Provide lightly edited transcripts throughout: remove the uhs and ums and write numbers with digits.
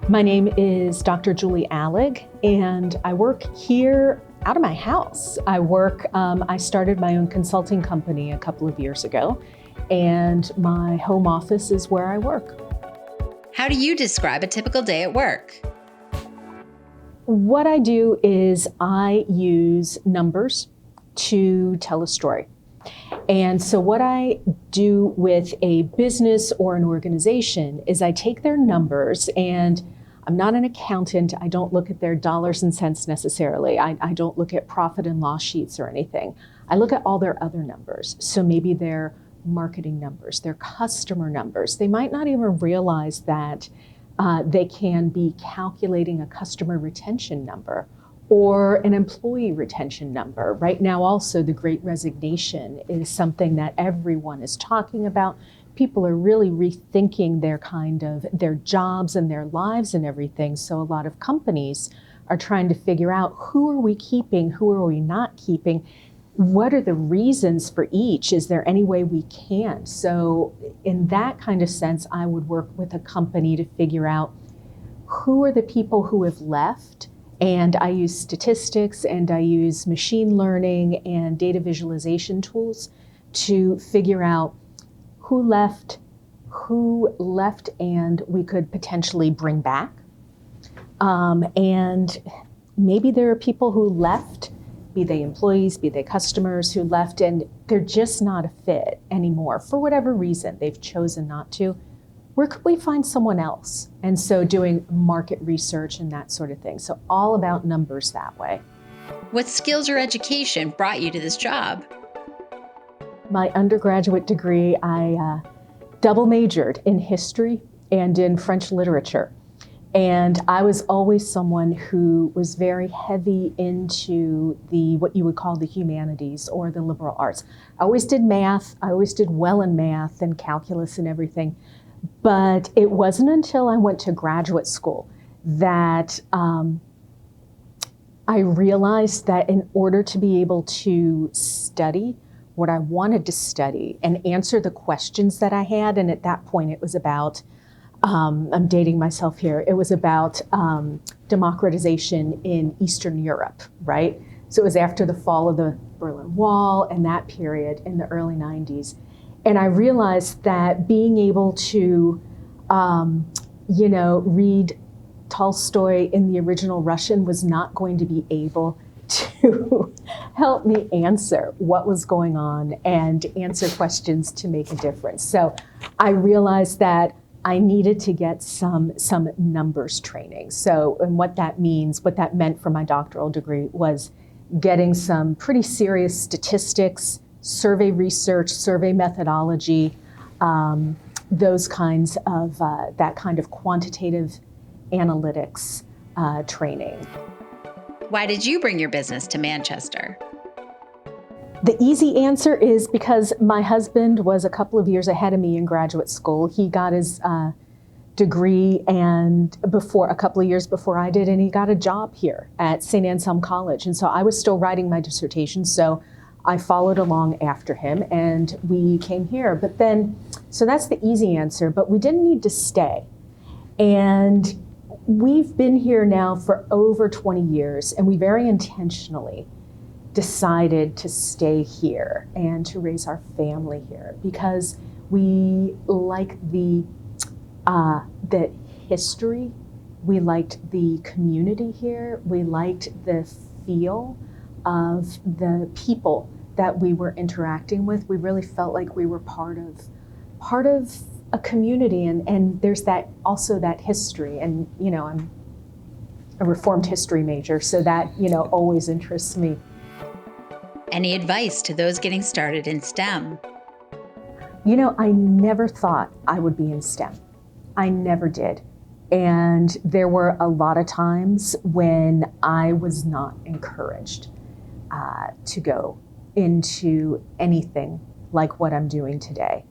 My name is Dr. Julie Alig, and I work here out of my house. I started my own consulting company a couple of years ago, and my home office is where I work. How do you describe a typical day at work? What I do is I use numbers to tell a story. And so what I do with a business or an organization is I take their numbers, and I'm not an accountant. I don't look at their dollars and cents necessarily. I don't look at profit and loss sheets or anything. I look at all their other numbers. So maybe their marketing numbers, their customer numbers. They might not even realize that they can be calculating a customer retention number or an employee retention number. Right now also, the Great Resignation is something that everyone is talking about. People are really rethinking their jobs and their lives and everything. So a lot of companies are trying to figure out, who are we keeping, who are we not keeping? What are the reasons for each? Is there any way we can? So in that kind of sense, I would work with a company to figure out who are the people who have left. And I use statistics and I use machine learning and data visualization tools to figure out who left, and we could potentially bring back. And maybe there are people who left, be they employees, be they customers, who left and they're just not a fit anymore. For whatever reason, they've chosen not to. Where could we find someone else? And so doing market research and that sort of thing. So all about numbers that way. What skills or education brought you to this job? My undergraduate degree, I double majored in history and in French literature. And I was always someone who was very heavy into what you would call the humanities or the liberal arts. I always did math. I always did well in math and calculus and everything. But it wasn't until I went to graduate school that I realized that in order to be able to study what I wanted to study and answer the questions that I had, and at that point it was about, I'm dating myself here, it was about democratization in Eastern Europe, right? So it was after the fall of the Berlin Wall and that period in the early 90s. And I realized that being able to, read Tolstoy in the original Russian was not going to be able to help me answer what was going on and answer questions to make a difference. So I realized that I needed to get some numbers training. So, and what that meant for my doctoral degree was getting some pretty serious statistics, survey research, survey methodology, those kinds of, that kind of quantitative analytics training. Why did you bring your business to Manchester? The easy answer is because my husband was a couple of years ahead of me in graduate school. He got his degree a couple of years before I did, and he got a job here at St. Anselm College. And so I was still writing my dissertation, so I followed along after him and we came here. But then, so that's the easy answer, but we didn't need to stay. And we've been here now for over 20 years, and we very intentionally decided to stay here and to raise our family here because we like the history, we liked the community here, we liked the feel of the people that we were interacting with. We really felt like we were part of a community, and there's also that history. And I'm a Reformed history major, so that always interests me. Any advice to those getting started in STEM? I never thought I would be in STEM. I never did. And there were a lot of times when I was not encouraged to go into anything like what I'm doing today.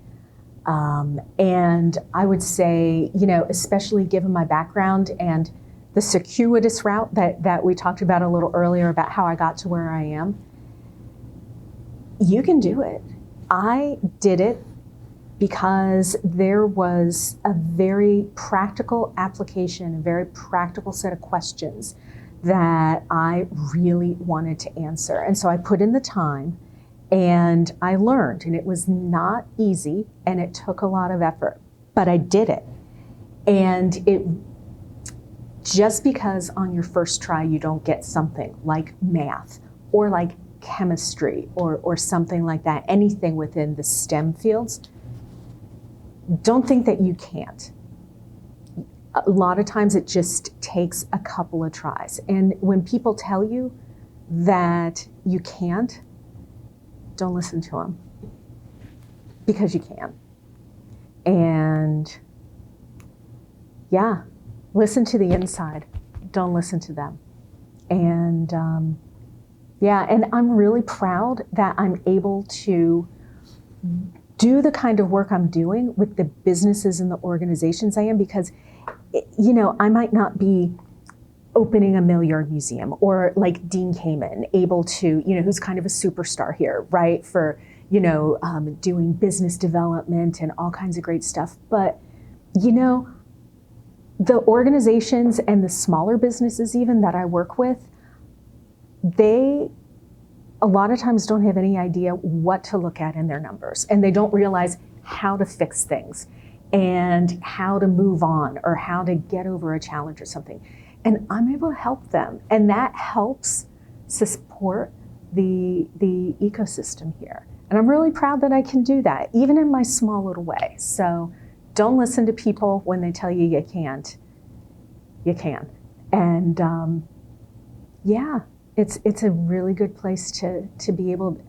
And I would say, especially given my background and the circuitous route that we talked about a little earlier about how I got to where I am, you can do it. I did it because there was a very practical application, a very practical set of questions that I really wanted to answer. And so I put in the time and I learned, and it was not easy and it took a lot of effort, but I did it. And just because on your first try you don't get something like math or like chemistry or something like that, anything within the STEM fields, don't think that you can't. A lot of times it just takes a couple of tries. And when people tell you that you can't, don't listen to them, because you can. And yeah, listen to the inside. Don't listen to them. And yeah, and I'm really proud that I'm able to do the kind of work I'm doing with the businesses and the organizations I am, because, you know, I might not be opening a Milliard Museum or like Dean Kamen, able to, you know, who's kind of a superstar here, right, for, you know, doing business development and all kinds of great stuff. But, you know, the organizations and the smaller businesses even that I work with, they a lot of times don't have any idea what to look at in their numbers, and they don't realize how to fix things and how to move on or how to get over a challenge or something. And I'm able to help them, and that helps support the ecosystem here. And I'm really proud that I can do that, even in my small little way. So don't listen to people when they tell you you can't. You can. And yeah, it's a really good place to be able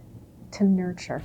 to nurture.